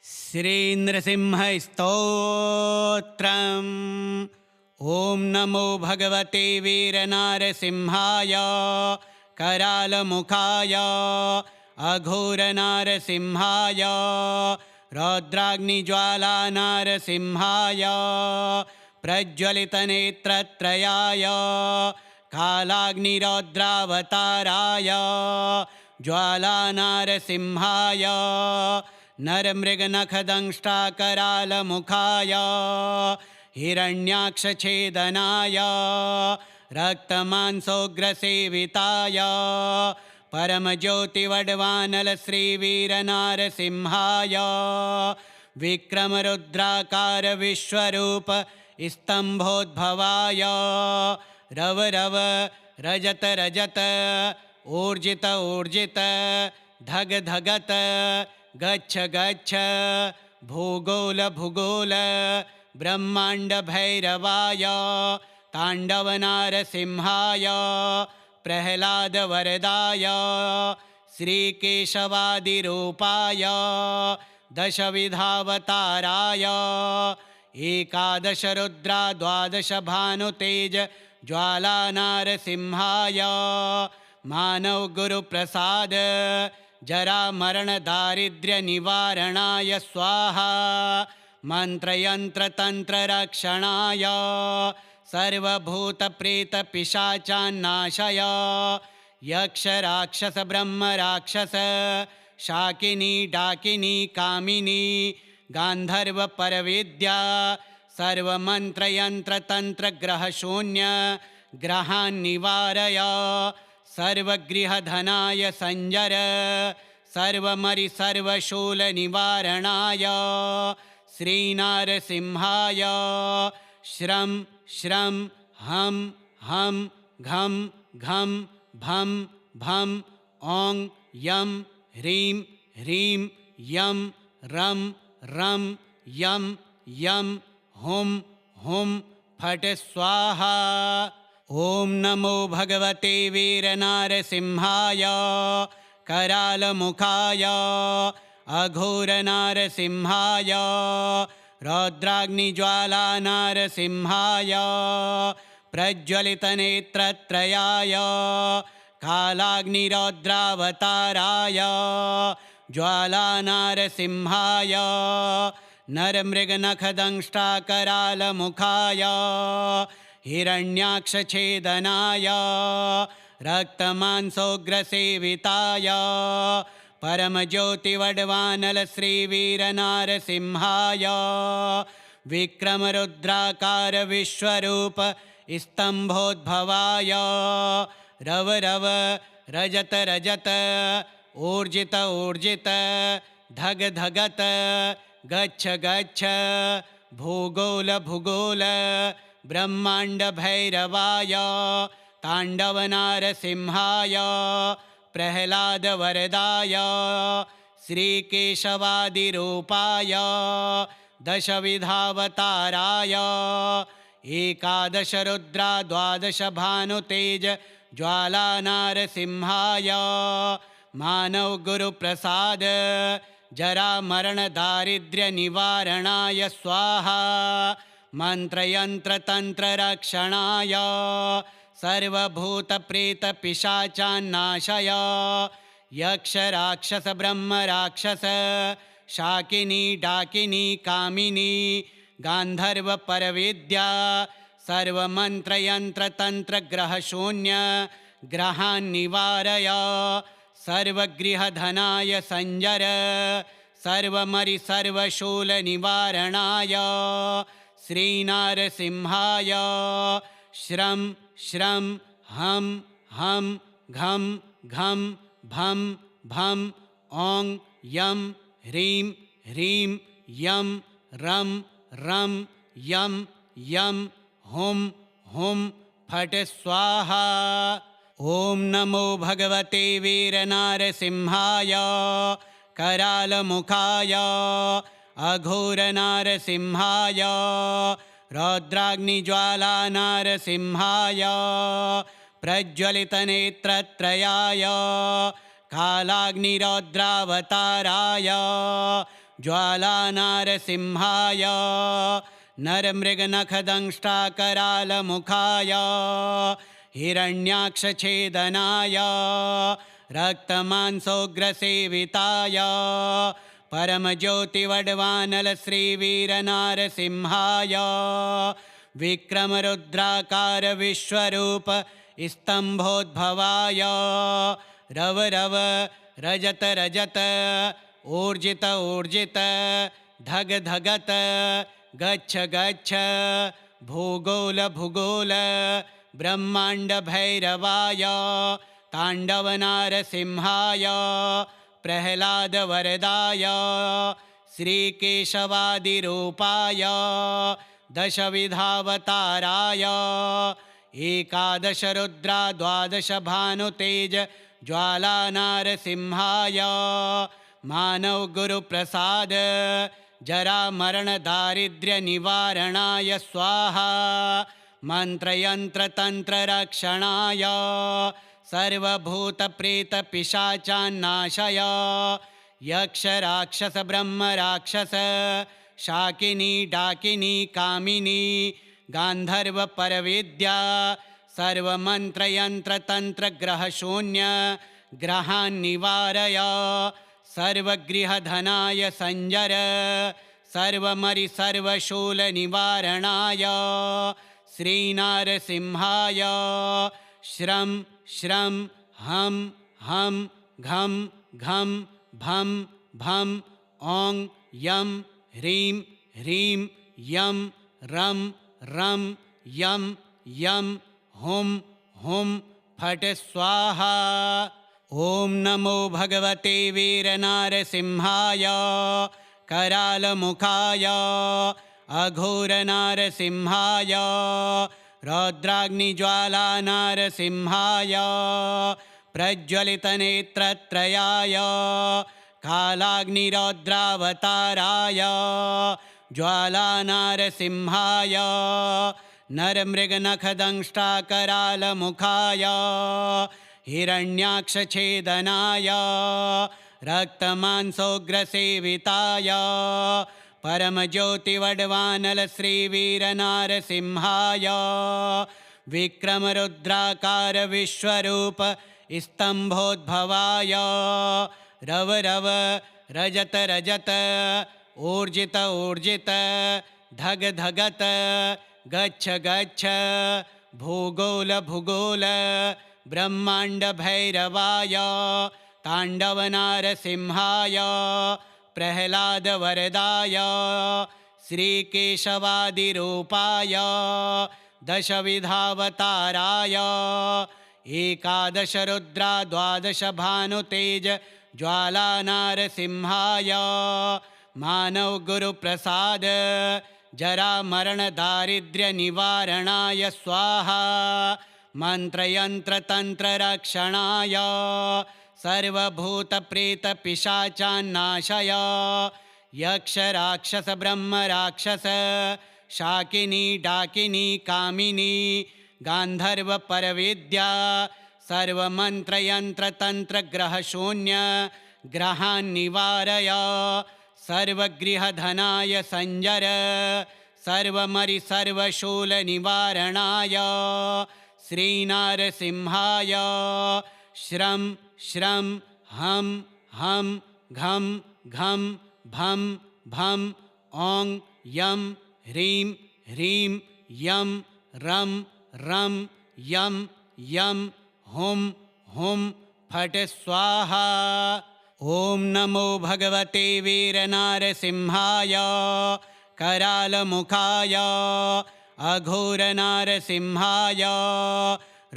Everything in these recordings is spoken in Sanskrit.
श्रीनृसिंहस्तोत्रम्। ॐ नमो भगवते वीरनारसिंहाय करालमुखाय अघोरनारसिंहाय रौद्राग्निज्वालानारसिंहाय प्रज्वलितनेत्रत्रयाय कालाग्निरौद्रावताराय ज्वालानारसिंहाय नरमृगनखदंष्ट्राकरालमुखाय हिरण्याक्षछेदनाय रक्तमांसोग्रसेविताय परमज्योतिवड्वानलश्रीवीरनारसिंहाय विक्रमरुद्राकार विश्वरूप स्तंभोद्भवाय रव रव रजत रजत ऊर्जित ऊर्जित धग धगत गच्छ गच्छ भूगोल भूगोल ब्रह्मांड भैरवाय तांडवनारसिंहाय प्रह्लाद वरदाय श्रीकेशवादिरूपाय दशविधावताराय एकादश रुद्रा द्वादश भानुतेज ज्वालानारसिंहाय मानव गुरुप्रसाद जरा मरण दारिद्र्य निवारणाय स्वाहा मंत्रयंत्र तंत्र रक्षणाय सर्वभूत प्रेत पिशाचान्नाशय यक्ष राक्षस ब्रह्म राक्षस शाकिनी डाकिनी कामिनी गांधर्व परविद्या सर्वमंत्रयंत्र तंत्र ग्रह शून्य ग्रहान् निवारय सर्वगृहधनाय संजर सर्वमरि सर्वशूल निवारणाय श्रीनारसिंहाय श्रं श्रं हम हम घम घम भम भम ओं यम ह्रीं ह्रीं यम रम रम यम यम हुम हुम फट स्वाहा। ॐ नमो भगवते वीरनारसिंहाय करालमुखाय अघोरनारसिंहाय रौद्राग्निज्वालानारसिंहाय प्रज्वलितनेत्रत्रयाय कालाग्निरौद्रावताराय ज्वालानारसिंहाय नरमृगनखदंष्ट्राकरालमुखाय हिरण्याक्षछेदनाय रक्तमांसोग्रसेविताय परमज्योतिवड्वानलश्रीवीरनारसिंहाय विक्रमरुद्राकार विश्वरूप स्तंभोद्भवाय रव रव रजत रजत ऊर्जित ऊर्जित धग धगत गच्छ गच्छ भूगोल भूगोल ब्रह्मांड भैरवाय तांडवनारसिंहाय प्रह्लाद वरदाय श्रीकेशवादिरूपाय दशविधावताराय एकादश रुद्रा द्वादश भानुतेज ज्वालानारसिंहाय मानव गुरुप्रसाद जरा मरण दारिद्र्य निवारणाय स्वाहा मंत्रयंत्र तंत्र रक्षणाय सर्वभूत प्रेत पिशाचान्नाशय यक्ष राक्षस ब्रह्म राक्षस शाकिनी डाकिनी कामिनी गांधर्व परविद्या सर्वमंत्रयंत्र तंत्र ग्रह शून्य ग्रहान् निवारय सर्वगृहधनाय संजर सर्वमरि सर्वशूल निवारणाय श्रीनारसिंहाय श्रं श्रं हम हम घम घम भम भम ओं यम ह्रीं ह्रीं यम रम रम यम यम हुम हुम फट स्वाहा। ॐ नमो भगवते वीरनारसिंहाय करालमुखाय अघोरनारसिंहाय रौद्राग्निज्वालानारसिंहाय प्रज्वलितनेत्रत्रयाय कालाग्निरौद्रावताराय ज्वालानारसिंहाय नरमृगनखदंष्ट्राकरालमुखाय हिरण्याक्षछेदनाय रक्तमांसोग्रसेविताय परमज्योतिवड्वानलश्रीवीरनारसिंहाय विक्रमरुद्राकार विश्वरूप स्तंभोद्भवाय रव रव रजत रजत ऊर्जित ऊर्जित धग धगत गच्छ गच्छ भूगोल भूगोल ब्रह्मांड भैरवाय तांडवनारसिंहाय प्रह्लाद वरदाय श्रीकेशवादिरूपाय दशविधावताराय एकादश रुद्रा द्वादश भानुतेज ज्वालानारसिंहाय मानव गुरुप्रसाद जरा मरण दारिद्र्य निवारणाय स्वाहा मंत्रयंत्र तंत्र रक्षणाय सर्वभूत प्रेत पिशाचान्नाशय यक्ष राक्षस ब्रह्म राक्षस शाकिनी डाकिनी कामिनी गांधर्व परविद्या सर्वमंत्र यंत्र तंत्र ग्रह शून्य ग्रहान् निवारय सर्वगृहधनाय संजर सर्वमरि सर्वशूल निवारणाय श्रीनारसिंहाय श्रं श्रं हम हम घम घम भम भम ओं यम ह्रीं ह्रीं यम रम रम यम यम हुम हुम फट स्वाहा। ओम नमो भगवते वीरनारसिंहाय करालमुखाय अघोरनारसिंहाय रौद्राग्निज्वालानारसिंहाय प्रज्वलितनेत्रत्रयाय कालाग्निरौद्रावताराय ज्वालानारसिंहाय नरमृगनखदंष्ट्राकरालमुखाय हिरण्याक्षछेदनाय रक्तमांसोग्रसेविताय परमज्योतिवड्वानलश्रीवीरनारसिंहाय विक्रमरुद्राकार विश्वरूप स्तंभोद्भवाय रव रव रजत रजत ऊर्जित ऊर्जित धग धगत गच्छ गच्छ भूगोल भूगोल ब्रह्मांड भैरवाय तांडवनारसिंहाय प्रह्लाद वरदाय श्रीकेशवादिरूपाय दशविधावताराय एकादश रुद्रा द्वादश भानुतेज ज्वालानारसिंहाय मानव गुरुप्रसाद जरा मरण दारिद्र्य निवारणाय स्वाहा मंत्रयंत्र तंत्र रक्षणाय सर्वभूत प्रेत पिशाचान्नाशय यक्ष राक्षस ब्रह्म राक्षस शाकिनी डाकिनी कामिनी गांधर्व परविद्या सर्वमंत्र यंत्र तंत्र ग्रह शून्य ग्रहान् निवारय सर्वगृहधनाय संजर सर्वमरि सर्वशूल निवारणाय श्रीनारसिंहाय श्रं श्रं हम हम घम घम भम भम ओं यम ह्रीं ह्रीं यम रम रम यम यम हुम हुम फट स्वाहा। ओम नमो भगवते वीरनारसिंहाय करालमुखाय अघोरनारसिंहाय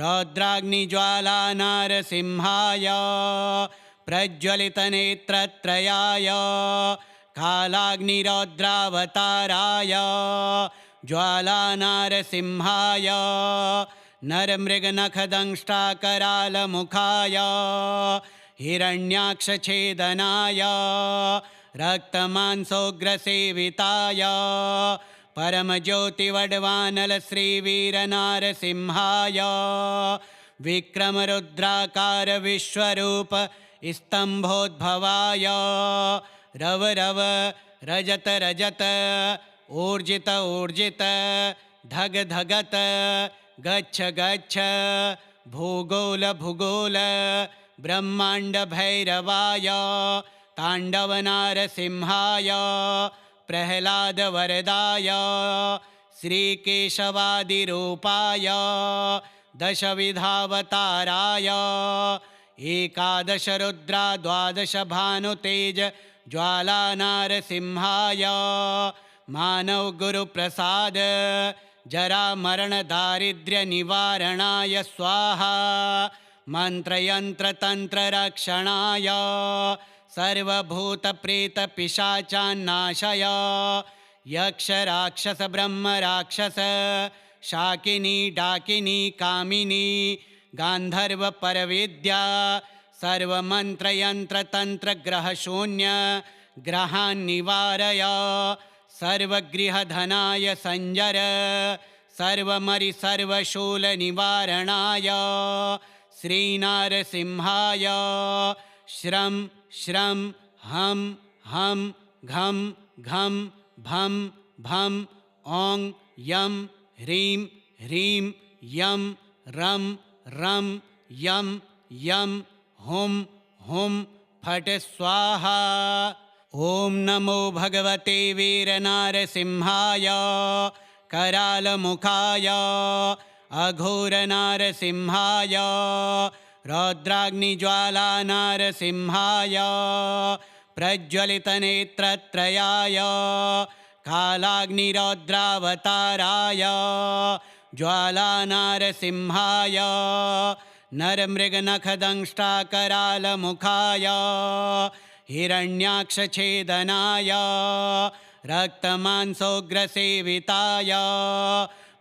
रौद्राग्निज्वालानारसिंहाय प्रज्वलितनेत्रत्रयाय कालाग्निरौद्रावताराय ज्वालानारसिंहाय नरमृगनखदंष्ट्राकरालमुखाय हिरण्याक्षछेदनाय रक्तमांसोग्रसेविताय परमज्योतिवड्वानलश्रीवीरनारसिंहाय विक्रमरुद्राकार विश्वरूप स्तंभोद्भवाय रव रव रजत रजत ऊर्जित ऊर्जित धग धगत गच्छ गच्छ भूगोल भूगोल ब्रह्मांड भैरवाय तांडव नारसिंहाय प्रह्लाद वरदाय श्रीकेशवादिरूपाय दशविधावताराय एकादश रुद्रा द्वादश भानुतेज ज्वाला नारसिंहाय मानव गुरुप्रसाद जरा मरण दारिद्र्य निवारणाय स्वाहा मंत्रयंत्र तंत्र रक्षणाय सर्वभूत प्रेत पिशाचान्नाशय यक्ष राक्षस ब्रह्म राक्षस शाकिनी डाकिनी कामिनी गांधर्व परविद्या सर्वमंत्र यंत्र तंत्र ग्रह शून्य ग्रहान् निवारय सर्वगृह धनाय संजर सर्वमरि सर्वशूल निवारणाय श्रीनारसिंहाय श्रं श्रं हम हम घम घम भम भम ओं यम ह्रीं ह्रीं यम रम रम यम यम हुम हुम फट स्वाहा। ओम नमो भगवते वीरनारसिंहाय करालमुखाय अघोरनारसिंहाय रौद्राग्निज्वाला नारसिंहाय प्रज्वलितनेत्रत्रयाय कालाग्निरौद्रावताराय ज्वाला नारसिंहाय नरमृगनखदंष्ट्राकरालमुखाय हिरण्याक्षछेदनाय रक्तमांसोग्रसेविताय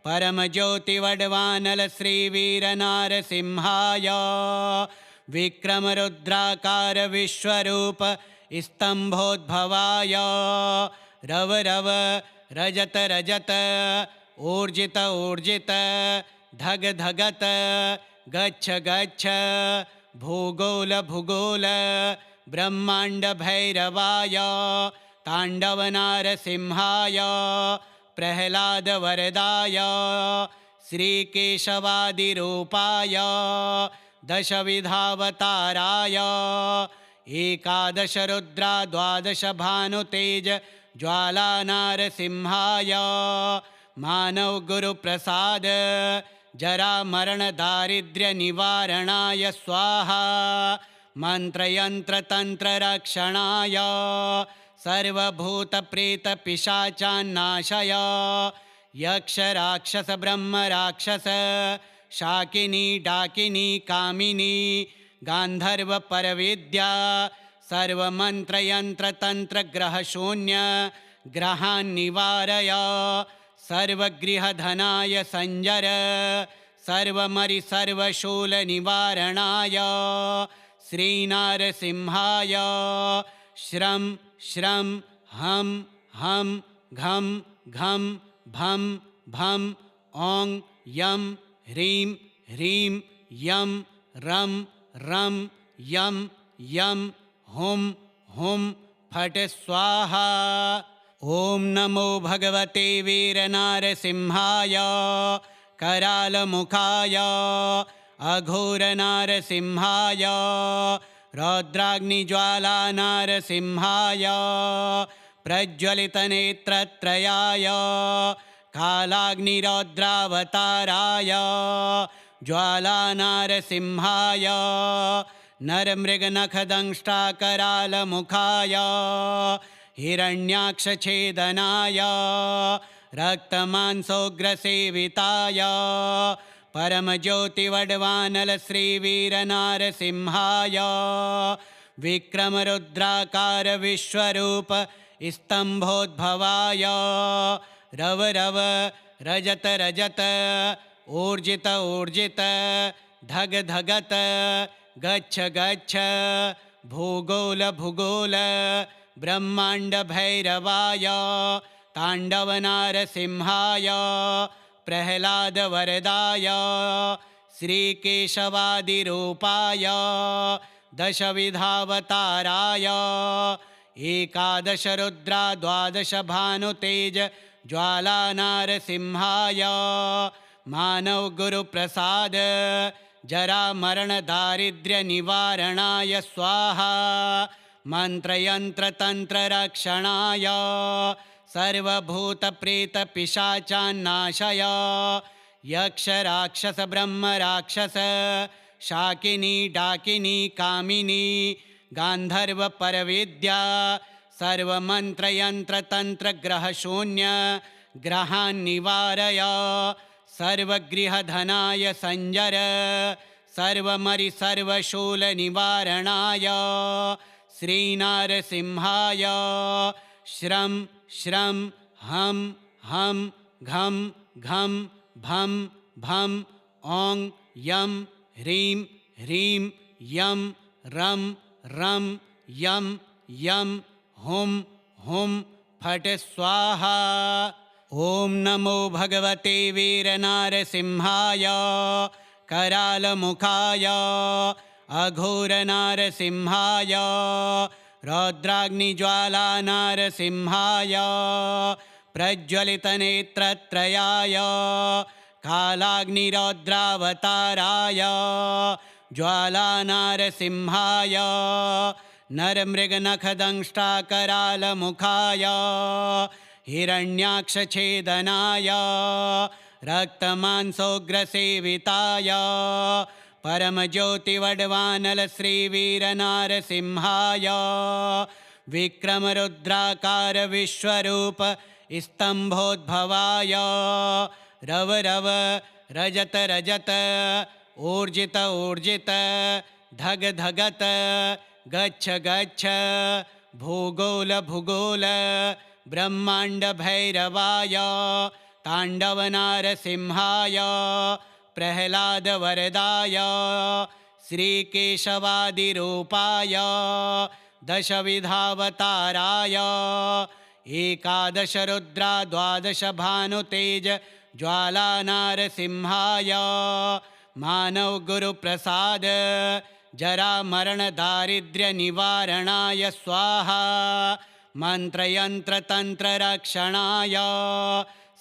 परमज्योतिवड्वानल श्रीवीरनारसिंहाय विक्रमरुद्राकार विश्वरूप स्तंभोद्भवाय रव रव रजत रजत ऊर्जित ऊर्जित धग धगत गच्छ गच्छ भूगोल भूगोल ब्रह्मांड भैरवाय तांडव नारसिंहाय प्रह्लाद वरदाय श्रीकेशवादिरूपाय दशविधावताराय एकादश रुद्रा द्वादश भानुतेज ज्वाला नारसिंहाय मानव गुरुप्रसाद जरा मरण दारिद्र्य निवारणाय स्वाहा मंत्रयंत्र तंत्र रक्षणाय सर्वभूत प्रेत पिशाचान्नाशय यक्ष राक्षस ब्रह्म राक्षस शाकिनी डाकिनी कामिनी गांधर्व परविद्या सर्वमंत्र यंत्र तंत्र ग्रह शून्य ग्रहान् निवारय सर्वगृह धनाय संजर सर्वमरि सर्वशूल निवारणाय श्रीनारसिंहाय श्रं श्रं हम हम घम घम भम भम ओं यम ह्रीं ह्रीं यम रम रम यम यम हुम हुम फट स्वाहा। ओम नमो भगवते वीरनारसिंहाय करालमुखाय अघोरनारसिंहाय रौद्राग्निज्वाला नारसिंहाय प्रज्वलितनेत्रत्रयाय कालाग्निरौद्रावताराय ज्वाला नारसिंहाय नरमृगनखदंष्ट्राकरालमुखाय हिरण्याक्षछेदनाय रक्तमांसोग्रसेविताय परमज्योतिवड्वानल श्रीवीरनारसिंहाय विक्रमरुद्राकार विश्वरूप स्तंभोद्भवाय रव रव रजत रजत ऊर्जित ऊर्जित धग धगत गच्छ गच्छ भूगोल भूगोल ब्रह्मांड भैरवाय तांडव नारसिंहाय प्रह्लाद वरदाय श्रीकेशवादिरूपाय दशविधावताराय एकादश रुद्रा द्वादश भानुतेज ज्वाला नारसिंहाय मानव गुरु प्रसाद जरा मरण दारिद्र्य निवारणाय स्वाहा मंत्र यंत्र तंत्र रक्षणाय सर्वभूत प्रेत पिशाचान्नाशय यक्ष राक्षस ब्रह्म राक्षस शाकिनी डाकिनी कामिनी गांधर्व परविद्या सर्वमंत्र यंत्र तंत्र ग्रह शून्य ग्रहान् निवारय सर्वगृह धनाय संजर सर्वमरि सर्वशूल निवारणाय श्रीनारसिंहाय श्रं श्रं हम हम घम घम भम भम ओं यम ह्रीं ह्रीं यम रम रम यम यम हुम हुम फट स्वाहा। ओम नमो भगवते वीरनारसिंहाय करालमुखाय अघोरनारसिंहाय रौद्राग्निज्वालानारसिंहाय प्रज्वलितनेत्रत्रयाय कालाग्निरौद्रावताराय ज्वालानारसिंहाय नरमृगनखदंष्ट्राकरालमुखाय हिरण्याक्षछेदनाय रक्तमांसोग्रसेविताय परमज्योतिवड्वानल श्रीवीरनारसिंहाय विक्रमरुद्राकार विश्वरूप स्तंभोद्भवाय रव रव रजत रजत ऊर्जित ऊर्जित धग धगत गच्छ गच्छ भूगोल भूगोल ब्रह्मांड भैरवाय तांडवनारसिंहाय प्रह्लाद वरदाय श्रीकेशवादिरूपाय दशविधावताराय एकादश रुद्रा द्वादश भानुतेज ज्वालानारसिंहाय मानव गुरु प्रसाद जरा मरण दारिद्र्य निवारणाय स्वाहा मंत्र यंत्र तंत्र रक्षणाय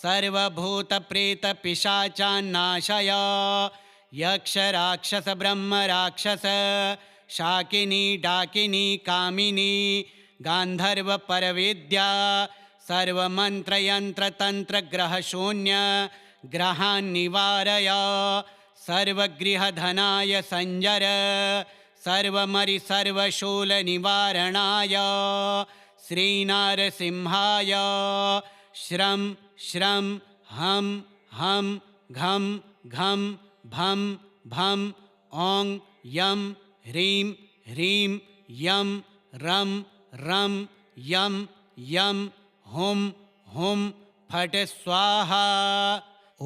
सर्वभूत प्रेत पिशाचान्नाशय यक्ष राक्षस ब्रह्म राक्षस शाकिनी डाकिनी कामिनी गांधर्व परविद्या सर्वमंत्र यंत्र तंत्र ग्रह शून्य ग्रहान् निवारय सर्वगृह धनाय संजर सर्वमरि सर्वशूल निवारणाय श्रीनारसिंहाय श्रं श्रं हम हम घम घम भम भम ओं यम ह्रीं ह्रीं यम रम रम यम यम हुम हुम फट स्वाहा।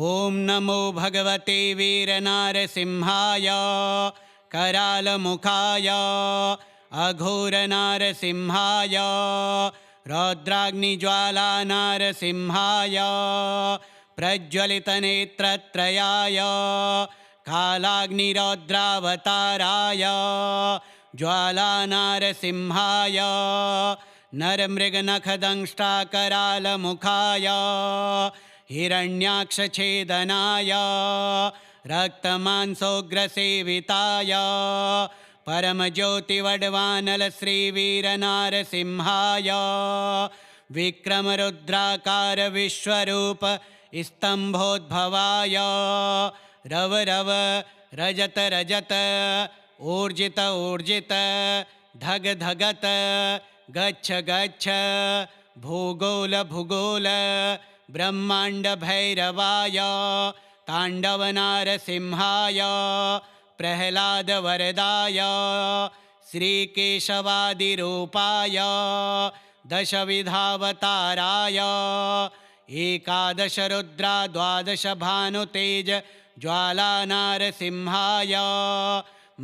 ओम नमो भगवते वीरनारसिंहाय करालमुखाय अघोरनारसिंहाय रौद्राग्निज्वालानारसिंहाय प्रज्वलितनेत्रत्रयाय कालाग्निरौद्रावताराय ज्वालानारसिंहाय नरमृगनखदंष्ट्राकरालमुखाय हिरण्याक्षछेदनाय रक्तमांसोग्रसेविताय परमज्योतिवड्वानल श्रीवीरनारसिंहाय विक्रमरुद्राकार विश्वरूप स्तंभोद्भवाय रव रव रजत रजत ऊर्जित ऊर्जित धग धगत गच्छ गच्छ भूगोल भूगोल ब्रह्मांड भैरवाय तांडवनारसिंहाय प्रह्लाद वरदाय श्रीकेशवादिरूपाय दशविधावताराय एकादश रुद्रा द्वादश भानुतेज ज्वालानारसिंहाय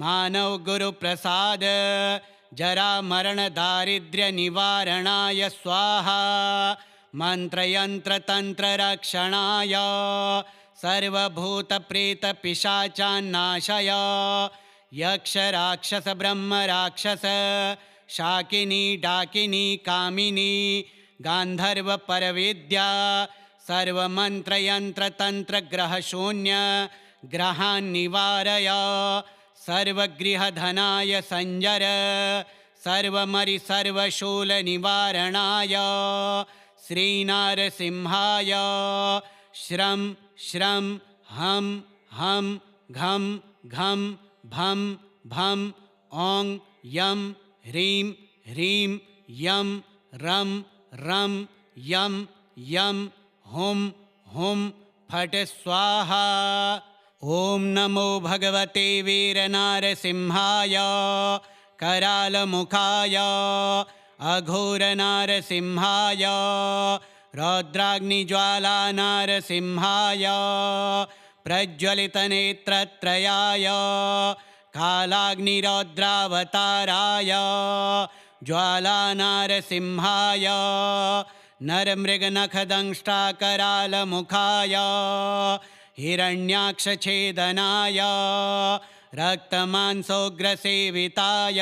मानव गुरु प्रसाद जरा मरण दारिद्र्य निवारणाय स्वाहा मंत्र यंत्र तंत्र रक्षणाय सर्वभूत प्रेत पिशाचान्नाशय यक्ष राक्षस ब्रह्म राक्षस शाकिनी डाकिनी कामिनी गान्धर्वपरविद्या सर्वमन्त्रयन्त्रतन्त्रग्रहशून्य ग्रहान् निवारय सर्वगृहधनाय संजर सर्वमरि सर्वशूलनिवारणाय श्रीनारसिंहाय श्रं श्रं हं हं घं घं भं भं ॐ यं ह्रीं ह्रीं यं रं रं यं यं हुं हुं फट् स्वाहा। ॐ नमो भगवते वीरनारसिंहाय करालमुखाय अघोरनारसिंहाय रौद्राग्निज्वालानारसिंहाय प्रज्वलितनेत्रत्रयाय कालाग्निरौद्रावताराय ज्वालानारसिंहाय नरमृगनखदंष्ट्राकरालमुखाय हिरण्याक्षछेदनाय रक्तमांसोग्रसेविताय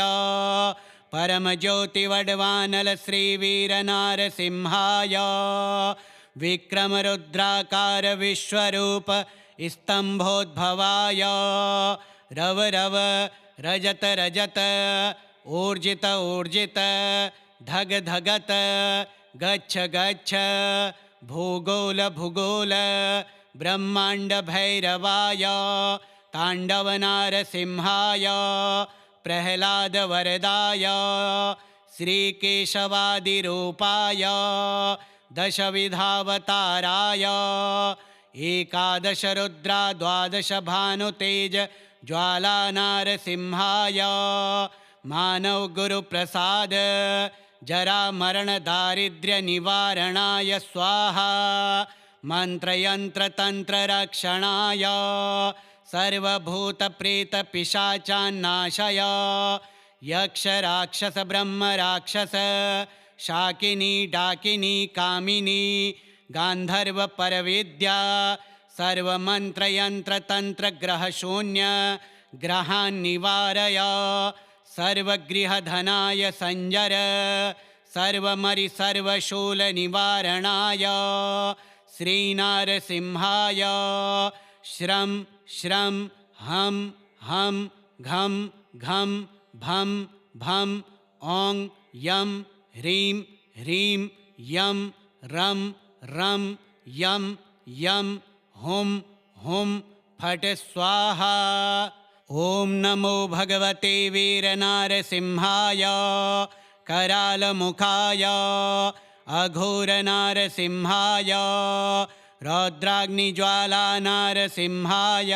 परमज्योतिवड्वानलश्रीवीरनारसिंहाय विक्रमरुद्राकार विश्वरूप स्तम्भोद्भवाय रव रव रजत रजत ऊर्जित ऊर्जित धग धगत गच्छ गच्छ भूगोल भूगोल ब्रह्मांड भैरवाय तांडवनारसिंहाय प्रह्लादवरदाय श्रीकेशवादिरूपाय दशविधावताराय एकादश रुद्रा द्वादश भानुतेज ज्वालानारसिंहाय मानव गुरुप्रसाद जरामरण दारिद्र्य निवारणाय स्वाहा मंत्रयंत्रतंत्ररक्षणाय सर्वभूतप्रेतपिशाचान्नाशय यक्ष राक्षस ब्रह्म राक्षस शाकिनी डाकिनी कामिनी गान्धर्वपरविद्या सर्वमन्त्रयन्त्रतन्त्रग्रहशून्य ग्रहान् निवारय सर्वगृहधनाय संजर सर्वमरि सर्वशूलनिवारणाय श्रीनारसिंहाय श्रं श्रं हं हं घं घं भं भं ॐ यं ह्रीं ह्रीं यं रं रं यं यं हुं हुं फट् स्वाहा। ॐ नमो भगवते वीरनारसिंहाय करालमुखाय अघोरनारसिंहाय रौद्राग्निज्वालानारसिंहाय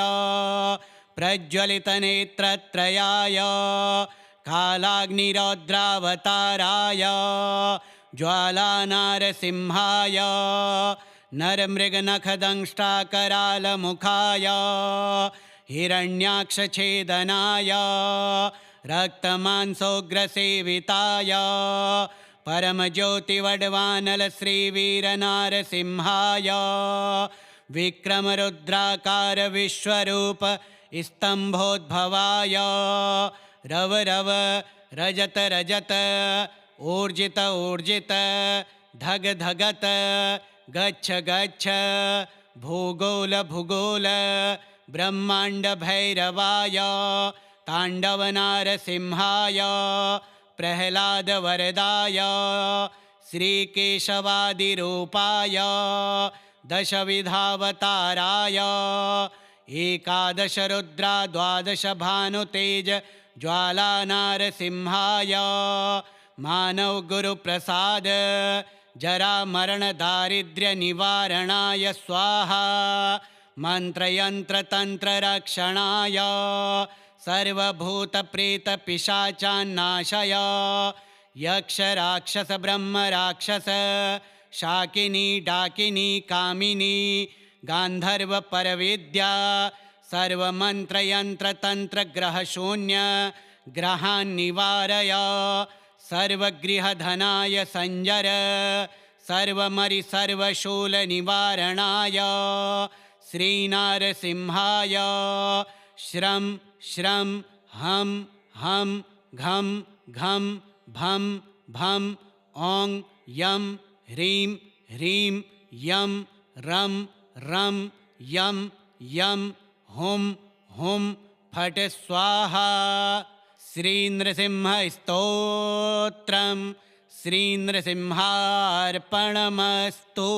प्रज्वलितनेत्रत्रयाय कालाग्निरौद्रावताराय ज्वालानारसिंहाय नरमृगनखदंष्ट्राकरालमुखाय हिरण्याक्षछेदनाय रक्तमांसोग्रसेविताय परमज्योतिवड्वानलश्रीवीरनारसिंहाय विक्रमरुद्राकार विश्वरूप स्तम्भोद्भवाय रव रव रजत रजत ऊर्जित ऊर्जित धग धगत गच्छ गच्छ भूगोल भूगोल ब्रह्मांड भैरवाय तांडवनारसिंहाय प्रह्लादवरदाय श्रीकेशवादिरूपाय दशविधावताराय एकादश रुद्रा द्वादश भानुतेज ज्वालानारसिंहाय मानव गुरुप्रसाद जरामरण दारिद्र्य निवारणाय स्वाहा मंत्रयंत्रतंत्ररक्षणाय सर्वभूतप्रेतपिशाचान्नाशय यक्ष राक्षस ब्रह्म राक्षस शाकिनी डाकिनी कामिनी गान्धर्वपरविद्या सर्वमन्त्रयन्त्रतन्त्रग्रहशून्य ग्रहान् निवारय सर्वगृहधनाय संजर सर्वमरि सर्वशूलनिवारणाय श्रीनारसिंहाय श्रं श्रं हं हं घं घं भं भं ॐ यं ह्रीं ह्रीं यं रं रं यं यं हुं हुं फट् स्वाहा। श्रीनृसिंहस्तोत्रम् श्रीनृसिंहार्पणमस्तु।